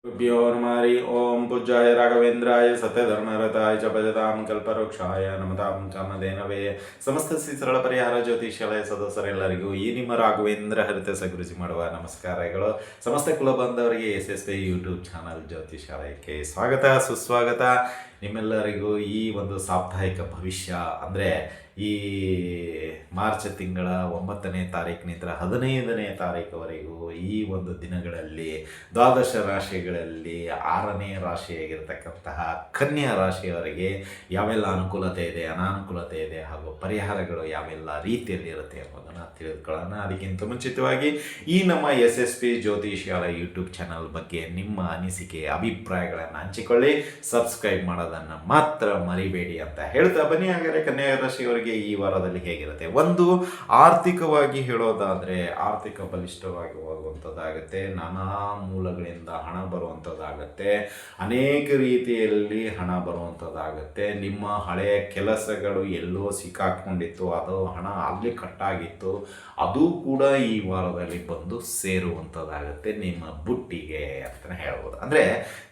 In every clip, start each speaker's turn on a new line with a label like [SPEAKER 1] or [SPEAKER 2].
[SPEAKER 1] गुरुभ्यो नमः हरि ओम पूज्याय राघवेन्द्राय सत्यधर्मरताय च भजतां कल्पवृक्षाय नमतां ಕಾಮಧೇನವೇ ಸಮಸ್ತ ಶ್ರೀ ಸರಳ ಪರಿಹಾರ ಜ್ಯೋತಿಷ್ಯಾಲಯ ಸದಸ್ಯರೆಲ್ಲರಿಗೂ ಈ ನಿಮ್ಮ ರಾಘವೇಂದ್ರ ಹರಿತ ಸಗುರುಜಿ ಮಾಡುವ ನಮಸ್ಕಾರಗಳು. ಸಮಸ್ತ ಕುಲ ಬಾಂಧವರಿಗೆ SSP ಯೂಟ್ಯೂಬ್ ಚಾನಲ್ ಜ್ಯೋತಿಷ್ಯಾಲಯಕ್ಕೆ ಸ್ವಾಗತ ಸುಸ್ವಾಗತ. ನಿಮ್ಮೆಲ್ಲರಿಗೂ ಈ ಒಂದು ಸಾಪ್ತಾಹಿಕ ಭವಿಷ್ಯ ಅಂದರೆ ಈ ಮಾರ್ಚ್ ತಿಂಗಳ 9ನೇ ತಾರೀಕಿನಿಂದ 15ನೇ ತಾರೀಕುವರೆಗೂ ಈ ಒಂದು ದಿನಗಳಲ್ಲಿ ದ್ವಾದಶ ರಾಶಿಗಳಲ್ಲಿ 6ನೇ ರಾಶಿಯಾಗಿರ್ತಕ್ಕಂತಹ ಕನ್ಯಾ ರಾಶಿಯವರಿಗೆ ಯಾವೆಲ್ಲ ಅನುಕೂಲತೆ ಇದೆ, ಅನಾನುಕೂಲತೆ ಇದೆ ಹಾಗೂ ಪರಿಹಾರಗಳು ಯಾವೆಲ್ಲ ರೀತಿಯಲ್ಲಿ ಇರುತ್ತೆ ಎಂಬುದನ್ನು ತಿಳಿದುಕೊಳ್ಳೋಣ. ಅದಕ್ಕಿಂತ ಮುಂಚಿತವಾಗಿ ಈ ನಮ್ಮ SSP ಜ್ಯೋತಿಷ್ಯಾಲಯ ಯೂಟ್ಯೂಬ್ ಚಾನಲ್ ಬಗ್ಗೆ ನಿಮ್ಮ ಅನಿಸಿಕೆ ಅಭಿಪ್ರಾಯಗಳನ್ನು ಹಂಚಿಕೊಳ್ಳಿ, ಸಬ್ಸ್ಕ್ರೈಬ್ ಮಾಡೋದನ್ನು ಮಾತ್ರ ಮರಿಬೇಡಿ ಅಂತ ಹೇಳ್ತಾ ಬನ್ನಿ. ಹಾಗಾದರೆ ಕನ್ಯಾ ರಾಶಿಯವರಿಗೆ ಈ ವಾರದಲ್ಲಿ ಹೇಗಿರುತ್ತೆ? ಒಂದು, ಆರ್ಥಿಕವಾಗಿ ಹೇಳೋದಾದರೆ ಆರ್ಥಿಕ ಬಲಿಷ್ಠವಾಗಿ ಹೋಗುವಂಥದ್ದಾಗುತ್ತೆ. ನಾನಾ ಮೂಲಗಳಿಂದ ಹಣ ಬರುವಂಥದ್ದಾಗುತ್ತೆ, ಅನೇಕ ರೀತಿಯಲ್ಲಿ ಹಣ ಬರುವಂಥದ್ದಾಗುತ್ತೆ. ನಿಮ್ಮ ಹಳೆಯ ಕೆಲಸಗಳು ಎಲ್ಲೋ ಸಿಕ್ಕಾಕೊಂಡಿತ್ತು, ಅದು ಹಣ ಅಲ್ಲಿ ಕಟ್ಟಾಗಿತ್ತು, ಅದು ಕೂಡ ಈ ವಾರದಲ್ಲಿ ಬಂದು ಸೇರುವಂಥದ್ದಾಗುತ್ತೆ ನಿಮ್ಮ ಬುಟ್ಟಿಗೆ ಅಂತಲೇ ಹೇಳ್ಬೋದು. ಅಂದರೆ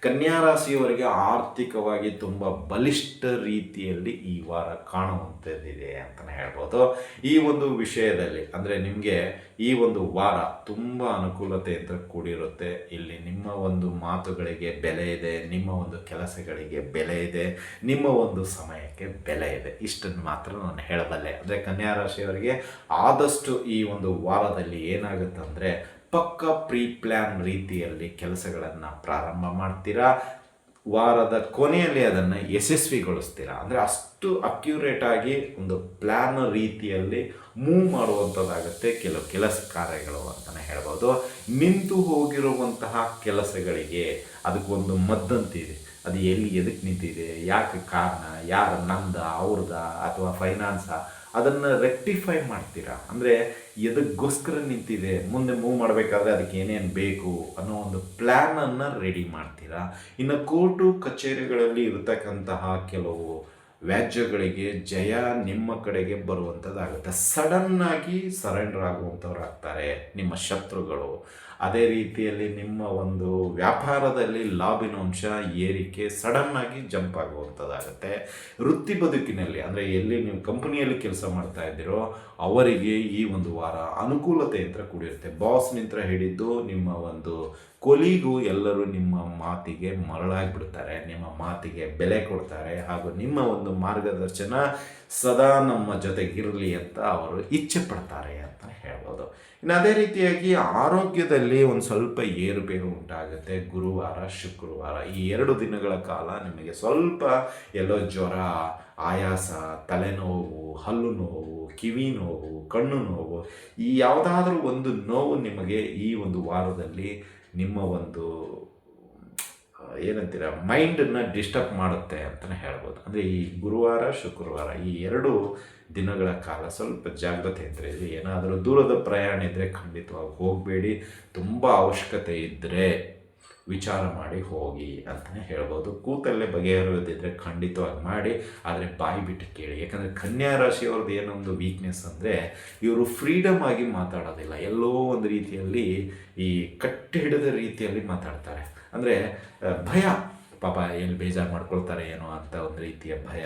[SPEAKER 1] ಕನ್ಯಾ ರಾಶಿಯವರಿಗೆ ಆರ್ಥಿಕವಾಗಿ ತುಂಬ ಬಲಿಷ್ಠ ರೀತಿಯಲ್ಲಿ ಈ ವಾರ ಕಾಣುವಂಥದ್ದಿದೆ ಅಂತಲೇ ಹೇಳ್ಬೋದು. ಈ ಒಂದು ವಿಷಯದಲ್ಲಿ ಅಂದರೆ ನಿಮಗೆ ಈ ಒಂದು ವಾರ ತುಂಬ ಅನುಕೂಲತೆಯಿಂದ ಕೂಡಿರುತ್ತೆ. ಇಲ್ಲಿ ನಿಮ್ಮ ಒಂದು ಮಾತುಗಳಿಗೆ ಬೆಲೆ ಇದೆ, ನಿಮ್ಮ ಒಂದು ಕೆಲಸಗಳಿಗೆ ಬೆಲೆ ಇದೆ, ನಿಮ್ಮ ಒಂದು ಸಮಯಕ್ಕೆ ಬೆಲೆ ಇದೆ. ಇಷ್ಟನ್ನು ಮಾತ್ರ ನಾನು ಹೇಳಬಲ್ಲೆ. ಅಂದರೆ ಕನ್ಯಾ ರಾಶಿಯವರಿಗೆ ಆದಷ್ಟು ಈ ಒಂದು ವಾರದಲ್ಲಿ ಏನಾಗುತ್ತೆ ಅಂದರೆ ಪಕ್ಕ ಪ್ರೀ ಪ್ಲ್ಯಾನ್ ರೀತಿಯಲ್ಲಿ ಕೆಲಸಗಳನ್ನು ಪ್ರಾರಂಭ ಮಾಡ್ತೀರಾ, ವಾರದ ಕೊನೆಯಲ್ಲಿ ಅದನ್ನು ಯಶಸ್ವಿಗೊಳಿಸ್ತೀರಾ. ಅಂದರೆ ಅಷ್ಟು ಅಕ್ಯುರೇಟಾಗಿ ಒಂದು ಪ್ಲ್ಯಾನ್ ರೀತಿಯಲ್ಲಿ ಮೂವ್ ಮಾಡುವಂಥದ್ದಾಗುತ್ತೆ ಕೆಲವು ಕೆಲಸ ಕಾರ್ಯಗಳು ಅಂತಲೇ ಹೇಳ್ಬೋದು. ನಿಂತು ಹೋಗಿರುವಂತಹ ಕೆಲಸಗಳಿಗೆ ಅದಕ್ಕೊಂದು ಮದ್ದಂತಿದೆ. ಅದು ಎದಕ್ಕೆ ನಿಂತಿದೆ, ಯಾಕೆ ಕಾರಣ, ಯಾರು ನಂದ ಅವ್ರದ ಅಥವಾ ಫೈನಾನ್ಸಾ, ಅದನ್ನು ರೆಕ್ಟಿಫೈ ಮಾಡ್ತೀರಾ. ಅಂದರೆ ಎದಕ್ಕೋಸ್ಕರ ನಿಂತಿದೆ, ಮುಂದೆ ಮೂವ್ ಮಾಡಬೇಕಾದ್ರೆ ಅದಕ್ಕೆ ಏನೇನು ಬೇಕು ಅನ್ನೋ ಒಂದು ಪ್ಲ್ಯಾನನ್ನು ರೆಡಿ ಮಾಡ್ತೀರಾ. ಇನ್ನು ಕೋರ್ಟು ಕಚೇರಿಗಳಲ್ಲಿ ಇರತಕ್ಕಂತಹ ಕೆಲವು ವ್ಯಾಜ್ಯಗಳಿಗೆ ಜಯ ನಿಮ್ಮ ಕಡೆಗೆ ಬರುವಂಥದ್ದಾಗುತ್ತೆ. ಸಡನ್ನಾಗಿ ಸರೆಂಡರ್ ಆಗುವಂಥವ್ರು ಆಗ್ತಾರೆ ನಿಮ್ಮ ಶತ್ರುಗಳು. ಅದೇ ರೀತಿಯಲ್ಲಿ ನಿಮ್ಮ ಒಂದು ವ್ಯಾಪಾರದಲ್ಲಿ ಲಾಭಿನಾಂಶ ಏರಿಕೆ ಸಡನ್ನಾಗಿ ಜಂಪ್ ಆಗುವಂಥದ್ದಾಗುತ್ತೆ. ವೃತ್ತಿ ಬದುಕಿನಲ್ಲಿ ಅಂದರೆ ಎಲ್ಲಿ ನೀವು ಕಂಪನಿಯಲ್ಲಿ ಕೆಲಸ ಮಾಡ್ತಾ ಇದ್ದೀರೋ ಅವರಿಗೆ ಈ ಒಂದು ವಾರ ಅನುಕೂಲತೆಯಿಂದ ಕೂಡಿರುತ್ತೆ. ಬಾಸ್ನಿಂದ ಹಿಡಿದು ನಿಮ್ಮ ಒಂದು ಕೊಲಿಗೂ ಎಲ್ಲರೂ ನಿಮ್ಮ ಮಾತಿಗೆ ಮರಳಾಗಿಬಿಡ್ತಾರೆ, ನಿಮ್ಮ ಮಾತಿಗೆ ಬೆಲೆ ಕೊಡ್ತಾರೆ ಹಾಗೂ ನಿಮ್ಮ ಒಂದು ಮಾರ್ಗದರ್ಶನ ಸದಾ ನಮ್ಮ ಜೊತೆಗಿರಲಿ ಅಂತ ಅವರು ಇಚ್ಛೆ ಪಡ್ತಾರೆ ಅಂತ ಹೇಳ್ಬೋದು. ಇನ್ನು ಅದೇ ರೀತಿಯಾಗಿ ಆರೋಗ್ಯದಲ್ಲಿ ಒಂದು ಸ್ವಲ್ಪ ಏರುಪೇರು ಉಂಟಾಗುತ್ತೆ. ಗುರುವಾರ ಶುಕ್ರವಾರ ಈ 2 ದಿನಗಳ ಕಾಲ ನಿಮಗೆ ಸ್ವಲ್ಪ ಎಲ್ಲೋ ಜ್ವರ, ಆಯಾಸ, ತಲೆನೋವು, ಹಲ್ಲು ನೋವು, ಕಿವಿ ನೋವು, ಕಣ್ಣು ನೋವು, ಈ ಯಾವುದಾದ್ರೂ ಒಂದು ನೋವು ನಿಮಗೆ ಈ ಒಂದು ವಾರದಲ್ಲಿ ನಿಮ್ಮ ಒಂದು ಏನಂತೀರ ಮೈಂಡನ್ನು ಡಿಸ್ಟರ್ಬ್ ಮಾಡುತ್ತೆ ಅಂತಲೇ ಹೇಳ್ಬೋದು. ಅಂದರೆ ಈ ಗುರುವಾರ ಶುಕ್ರವಾರ ಈ 2 ದಿನಗಳ ಕಾಲ ಸ್ವಲ್ಪ ಜಾಗ್ರತೆಯಿಂದ ಇರಿ. ಏನಾದರೂ ದೂರದ ಪ್ರಯಾಣ ಇದ್ದರೆ ಖಂಡಿತವಾಗಿ ಹೋಗಬೇಡಿ. ತುಂಬ ಅವಶ್ಯಕತೆ ಇದ್ದರೆ ವಿಚಾರ ಮಾಡಿ ಹೋಗಿ ಅಂತಲೇ ಹೇಳ್ಬೋದು. ಕೂತಲ್ಲೇ ಬಗೆಹರಿಯೋದಿದ್ದರೆ ಖಂಡಿತವಾಗಿ ಮಾಡಿ, ಆದರೆ ಬಾಯಿ ಬಿಟ್ಟು ಕೇಳಿ. ಯಾಕಂದರೆ ಕನ್ಯಾ ರಾಶಿಯವ್ರದ್ದು ಏನೊಂದು ವೀಕ್ನೆಸ್ ಅಂದರೆ ಇವರು ಫ್ರೀಡಮ್ ಆಗಿ ಮಾತಾಡೋದಿಲ್ಲ. ಎಲ್ಲೋ ಒಂದು ರೀತಿಯಲ್ಲಿ ಈ ಕಟ್ಟಿ ಹಿಡಿದ ರೀತಿಯಲ್ಲಿ ಮಾತಾಡ್ತಾರೆ. ಅಂದರೆ ಭಯ, ಪಾಪ ಏನು ಬೇಜಾರು ಮಾಡ್ಕೊಳ್ತಾರೆ ಏನೋ ಅಂತ ಒಂದು ರೀತಿಯ ಭಯ,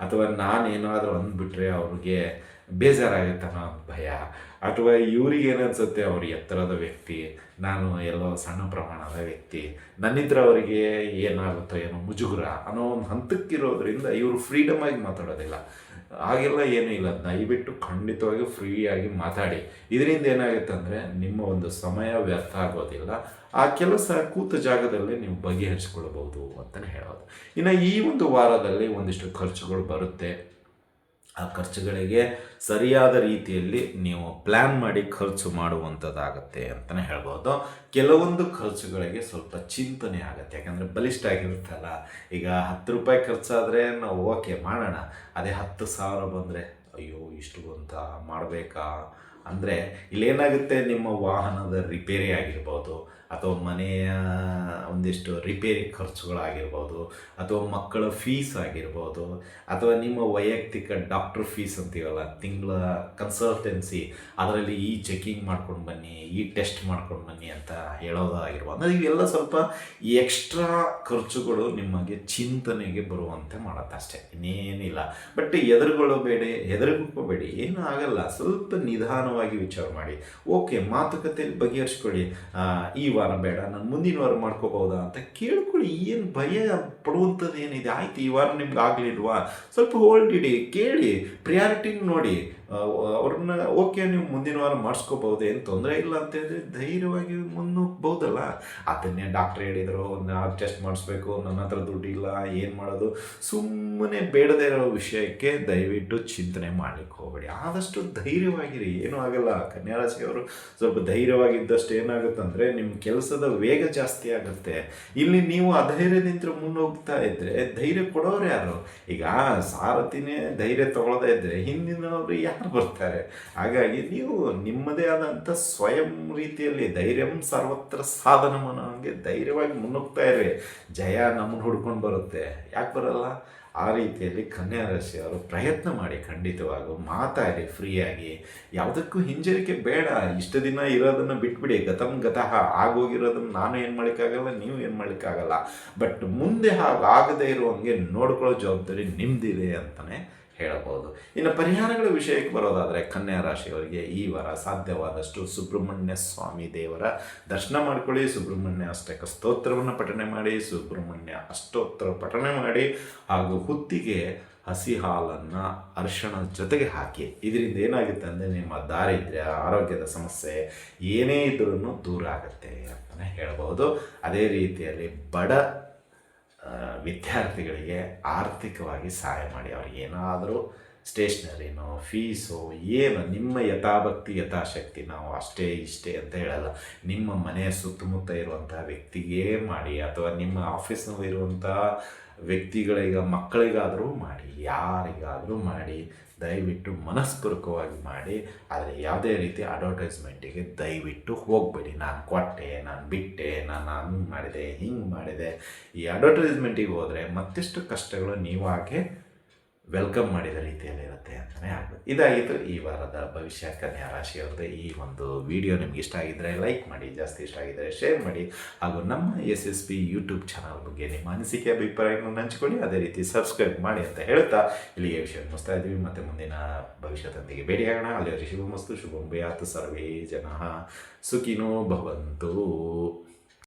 [SPEAKER 1] ಅಥವಾ ನಾನೇನಾದರೂ ಅಂದ್ಬಿಟ್ರೆ ಅವ್ರಿಗೆ ಬೇಜಾರಾಗುತ್ತೆ ಅನ್ನೋ ಭಯ, ಅಥವಾ ಇವ್ರಿಗೆ ಏನನ್ಸುತ್ತೆ ಅವ್ರು ಎತ್ತರದ ವ್ಯಕ್ತಿ, ನಾನು ಎಲ್ಲೋ ಸಣ್ಣ ಪ್ರಮಾಣದ ವ್ಯಕ್ತಿ, ನನ್ನಿದ್ರೆ ಅವರಿಗೆ ಏನಾಗುತ್ತೋ ಏನೋ ಮುಜುಗುರ ಅನ್ನೋ ಒಂದು ಹಂತಕ್ಕಿರೋದ್ರಿಂದ ಇವರು ಫ್ರೀಡಮಾಗಿ ಮಾತಾಡೋದಿಲ್ಲ. ಹಾಗೆಲ್ಲ ಏನೂ ಇಲ್ಲ. ದಯವಿಟ್ಟು ಖಂಡಿತವಾಗಿ ಫ್ರೀಯಾಗಿ ಮಾತಾಡಿ. ಇದರಿಂದ ಏನಾಗುತ್ತೆ ಅಂದರೆ ನಿಮ್ಮ ಒಂದು ಸಮಯ ವ್ಯರ್ಥ ಆಗೋದಿಲ್ಲ. ಆ ಕೆಲಸ ಕೂತ ಜಾಗದಲ್ಲೇ ನೀವು ಬಗೆಹರಿಸ್ಕೊಳ್ಬೋದು ಅಂತಲೇ ಹೇಳೋದು. ಇನ್ನು ಈ ಒಂದು ವಾರದಲ್ಲಿ ಒಂದಿಷ್ಟು ಖರ್ಚುಗಳು ಬರುತ್ತೆ. ಆ ಖರ್ಚುಗಳಿಗೆ ಸರಿಯಾದ ರೀತಿಯಲ್ಲಿ ನೀವು ಪ್ಲ್ಯಾನ್ ಮಾಡಿ ಖರ್ಚು ಮಾಡುವಂಥದ್ದಾಗತ್ತೆ ಅಂತಲೇ ಹೇಳ್ಬೋದು. ಕೆಲವೊಂದು ಖರ್ಚುಗಳಿಗೆ ಸ್ವಲ್ಪ ಚಿಂತನೆ ಆಗುತ್ತೆ. ಯಾಕಂದರೆ ಬಲಿಷ್ಠ ಆಗಿರುತ್ತಲ್ಲ. ಈಗ 10 ರೂಪಾಯಿ ಖರ್ಚಾದರೆ ನಾವು ಓಕೆ ಮಾಡೋಣ, ಅದೇ 10,000 ಬಂದರೆ ಅಯ್ಯೋ ಇಷ್ಟು ಅಂತ ಮಾಡಬೇಕಾ ಅಂದರೆ ಇಲ್ಲೇನಾಗುತ್ತೆ, ನಿಮ್ಮ ವಾಹನದ ರಿಪೇರಿ ಆಗಿರ್ಬೋದು ಅಥವಾ ಮನೆಯ ಒಂದಿಷ್ಟು ರಿಪೇರಿ ಖರ್ಚುಗಳಾಗಿರ್ಬೋದು, ಅಥವಾ ಮಕ್ಕಳ ಫೀಸ್ ಆಗಿರ್ಬೋದು, ಅಥವಾ ನಿಮ್ಮ ವೈಯಕ್ತಿಕ ಡಾಕ್ಟ್ರ್ ಫೀಸ್ ಅಂತೀವಲ್ಲ, ತಿಂಗಳ ಕನ್ಸಲ್ಟೆನ್ಸಿ, ಅದರಲ್ಲಿ ಈ ಚೆಕಿಂಗ್ ಮಾಡ್ಕೊಂಡು ಬನ್ನಿ, ಈ ಟೆಸ್ಟ್ ಮಾಡ್ಕೊಂಡು ಬನ್ನಿ ಅಂತ ಹೇಳೋದಾಗಿರ್ಬೋದು. ಅಂದರೆ ಇವೆಲ್ಲ ಸ್ವಲ್ಪ ಎಕ್ಸ್ಟ್ರಾ ಖರ್ಚುಗಳು ನಿಮಗೆ ಚಿಂತನೆಗೆ ಬರುವಂತೆ ಮಾಡುತ್ತೆ ಅಷ್ಟೇ, ಇನ್ನೇನಿಲ್ಲ. ಬಟ್ ಹೆದರ್ಕೋಬೇಡಿ, ಏನೂ ಆಗಲ್ಲ. ಸ್ವಲ್ಪ ನಿಧಾನವಾಗಿ ವಿಚಾರ ಮಾಡಿ. ಓಕೆ, ಮಾತುಕತೆಯಲ್ಲಿ ಬಗೆಹರಿಸ್ಕೊಳ್ಳಿ. ಈ ವಾರ ಬೇಡ, ನಾನು ಮುಂದಿನ ವಾರ ಮಾಡ್ಕೋಬಹುದಾ ಅಂತ ಕೇಳ್ಕೊಳ್ಳಿ. ಏನು ಭಯ ಪಡುವಂಥದ್ದು ಏನಿದೆ? ಆಯ್ತು, ಈ ವಾರ ನಿಮ್ಗೆ ಆಗಲಿಲ್ವಾ, ಸ್ವಲ್ಪ ಹೋಲ್ಡ್ ಇಡಿ, ಕೇಳಿ, ಪ್ರಿಯಾರಿಟಿನ ನೋಡಿ. ಅವ್ರನ್ನ ಓಕೆ, ನೀವು ಮುಂದಿನ ವಾರ ಮಾಡಿಸ್ಕೋಬಹುದು, ಏನು ತೊಂದರೆ ಇಲ್ಲ ಅಂತ ಹೇಳಿದ್ರೆ ಧೈರ್ಯವಾಗಿ ಮುನ್ನುಗ್ಬೋದಲ್ಲ. ಅದನ್ನೇ ಡಾಕ್ಟ್ರ್ ಹೇಳಿದರು, ಟೆಸ್ಟ್ ಮಾಡಿಸ್ಬೇಕು, ನನ್ನ ಹತ್ರ ದುಡ್ಡಿಲ್ಲ, ಏನು ಮಾಡೋದು? ಸುಮ್ಮನೆ ಬೇಡದೇ ಇರೋ ವಿಷಯಕ್ಕೆ ದಯವಿಟ್ಟು ಚಿಂತನೆ ಮಾಡಲಿಕ್ಕೆ ಹೋಗಬೇಡಿ. ಆದಷ್ಟು ಧೈರ್ಯವಾಗಿರಿ, ಏನೂ ಆಗಲ್ಲ. ಕನ್ಯಾ ರಾಶಿಯವರು ಸ್ವಲ್ಪ ಧೈರ್ಯವಾಗಿದ್ದಷ್ಟು ಏನಾಗುತ್ತಂದರೆ ನಿಮ್ಮ ಕೆಲಸದ ವೇಗ ಜಾಸ್ತಿ ಆಗುತ್ತೆ. ಇಲ್ಲಿ ನೀವು ಅಧೈರ್ಯದಿಂದ ಮುನ್ನೋಗ್ತಾ ಇದ್ದರೆ ಧೈರ್ಯ ಕೊಡೋರು ಯಾರು? ಈಗ ಸಾರಥಿನೇ ಧೈರ್ಯ ತಗೊಳ್ಳೋದೇ ಇದ್ದರೆ ಹಿಂದಿನವರು ಯಾರು ಬರ್ತಾರೆ? ಹಾಗಾಗಿ ನೀವು ನಿಮ್ಮದೇ ಆದಂಥ ಸ್ವಯಂ ರೀತಿಯಲ್ಲಿ ಧೈರ್ಯಂ ಸರ್ವತ್ರ ಸಾಧನಂ ಅನ್ನೋ ಹಾಗೆ ಧೈರ್ಯವಾಗಿ ಮುನ್ನುಗ್ತಾ ಇರಿ. ಜಯ ನಮ್ಮನ್ನು ಹುಡ್ಕೊಂಡು ಬರುತ್ತೆ, ಯಾಕೆ ಬರಲ್ಲ? ಆ ರೀತಿಯಲ್ಲಿ ಕನ್ಯಾ ರಾಶಿಯವರು ಪ್ರಯತ್ನ ಮಾಡಿ, ಖಂಡಿತವಾಗೂ ಮಾತಾಡಿ ಫ್ರೀಯಾಗಿ, ಯಾವುದಕ್ಕೂ ಹಿಂಜರಿಕೆ ಬೇಡ. ಇಷ್ಟು ದಿನ ಇರೋದನ್ನು ಬಿಟ್ಬಿಡಿ. ಗತಂ ಗತಃ, ಆಗೋಗಿರೋದನ್ನು ನಾನು ಏನು ಮಾಡೋಕ್ಕಾಗಲ್ಲ, ನೀವು ಏನು ಮಾಡೋಕ್ಕಾಗಲ್ಲ. ಬಟ್ ಮುಂದೆ ಹಾಗಾಗದೇ ಇರುವಂಗೆ ನೋಡ್ಕೊಳ್ಳೋ ಜವಾಬ್ದಾರಿ ನಿಮ್ಮದಿದೆ ಅಂತಲೇ ಹೇಳಬಹುದು. ಇನ್ನು ಪರಿಹಾರಗಳ ವಿಷಯಕ್ಕೆ ಬರೋದಾದರೆ, ಕನ್ಯಾ ರಾಶಿಯವರಿಗೆ ಈ ವಾರ ಸಾಧ್ಯವಾದಷ್ಟು ಸುಬ್ರಹ್ಮಣ್ಯ ಸ್ವಾಮಿ ದೇವರ ದರ್ಶನ ಮಾಡ್ಕೊಳ್ಳಿ. ಸುಬ್ರಹ್ಮಣ್ಯ ಅಷ್ಟಕ ಸ್ತೋತ್ರವನ್ನು ಪಠನೆ ಮಾಡಿ, ಸುಬ್ರಹ್ಮಣ್ಯ ಅಷ್ಟೋತ್ತರ ಪಠನೆ ಮಾಡಿ, ಹಾಗೂ ಹುತ್ತಿಗೆ ಹಸಿ ಹಾಲನ್ನು ಅರಿಶಿಣದ ಜೊತೆಗೆ ಹಾಕಿ. ಇದರಿಂದ ಏನಾಗುತ್ತೆ ಅಂದರೆ ನಿಮ್ಮ ದಾರಿದ್ರ್ಯ, ಆರೋಗ್ಯದ ಸಮಸ್ಯೆ ಏನೇ ಇದ್ರೂ ದೂರ ಆಗುತ್ತೆ ಅಂತಲೇ ಹೇಳಬಹುದು. ಅದೇ ರೀತಿಯಲ್ಲಿ ಬಡ ವಿದ್ಯಾರ್ಥಿಗಳಿಗೆ ಆರ್ಥಿಕವಾಗಿ ಸಹಾಯ ಮಾಡಿ. ಅವ್ರಿಗೆ ಏನಾದರೂ ಸ್ಟೇಷ್ನರಿನೋ, ಫೀಸೋ, ಏನು ನಿಮ್ಮ ಯಥಾಭಕ್ತಿ ಯಥಾಶಕ್ತಿ, ನಾವು ಅಷ್ಟೇ ಇಷ್ಟೇ ಅಂತ ಹೇಳಲ್ಲ, ನಿಮ್ಮ ಮನೆಯ ಸುತ್ತಮುತ್ತ ಇರುವಂಥ ವ್ಯಕ್ತಿಗೇ ಮಾಡಿ, ಅಥವಾ ನಿಮ್ಮ ಆಫೀಸ್ನಲ್ಲಿರುವಂಥ ವ್ಯಕ್ತಿಗಳಿಗೆ, ಮಕ್ಕಳಿಗಾದರೂ ಮಾಡಿ, ಯಾರಿಗಾದರೂ ಮಾಡಿ. ದಯವಿಟ್ಟು ಮನಸ್ಪೂರ್ವಕವಾಗಿ ಮಾಡಿ. ಆದರೆ ಯಾವುದೇ ರೀತಿ ಅಡ್ವರ್ಟೈಸ್ಮೆಂಟಿಗೆ ದಯವಿಟ್ಟು ಹೋಗಬೇಡಿ. ನಾನು ಕೊಟ್ಟೆ, ನಾನು ಬಿಟ್ಟೆ, ನಾನು ಹಂಗೆ ಮಾಡಿದೆ, ಹಿಂಗೆ ಮಾಡಿದೆ. ಈ ಅಡ್ವರ್ಟೈಸ್ಮೆಂಟಿಗೆ ಹೋದರೆ ಮತ್ತಿಷ್ಟು ಕಷ್ಟಗಳು ನೀವಾಗೆ ವೆಲ್ಕಮ್ ಮಾಡಿದ ರೀತಿಯಲ್ಲಿರುತ್ತೆ ಅಂತಲೇ ಆಗುತ್ತೆ. ಇದಾಗಿತ್ತು ಈ ವಾರದ ಭವಿಷ್ಯ ಕನ್ಯಾ ರಾಶಿಯವ್ರದ್ದು. ಈ ಒಂದು ವಿಡಿಯೋ ನಿಮ್ಗೆ ಇಷ್ಟ ಆಗಿದ್ದರೆ ಲೈಕ್ ಮಾಡಿ, ಜಾಸ್ತಿ ಇಷ್ಟ ಆಗಿದ್ದರೆ ಶೇರ್ ಮಾಡಿ, ಹಾಗೂ ನಮ್ಮ SSP ಯೂಟ್ಯೂಬ್ ಚಾನಲ್ ಬಗ್ಗೆ ನಿಮ್ಮ ಅನಿಸಿಕೆ ಅಭಿಪ್ರಾಯಗಳನ್ನು ಹಂಚಿಕೊಳ್ಳಿ. ಅದೇ ರೀತಿ ಸಬ್ಸ್ಕ್ರೈಬ್ ಮಾಡಿ ಅಂತ ಹೇಳ್ತಾ ಇಲ್ಲಿಗೆ ವಿಷಯ ಮುಗಿಸ್ತಾ ಇದ್ದೀವಿ. ಮತ್ತು ಮುಂದಿನ ಭವಿಷ್ಯದೊಂದಿಗೆ ಭೇಟಿಯಾಗೋಣ. ಅಲ್ಲಿವರೆಗೆ ಶುಭಮಸ್ತು, ಶುಭಂ ಭೂಯಾತ್, ಸರ್ವೇ ಜನಃ ಸುಖಿನೋ ಭವಂತು.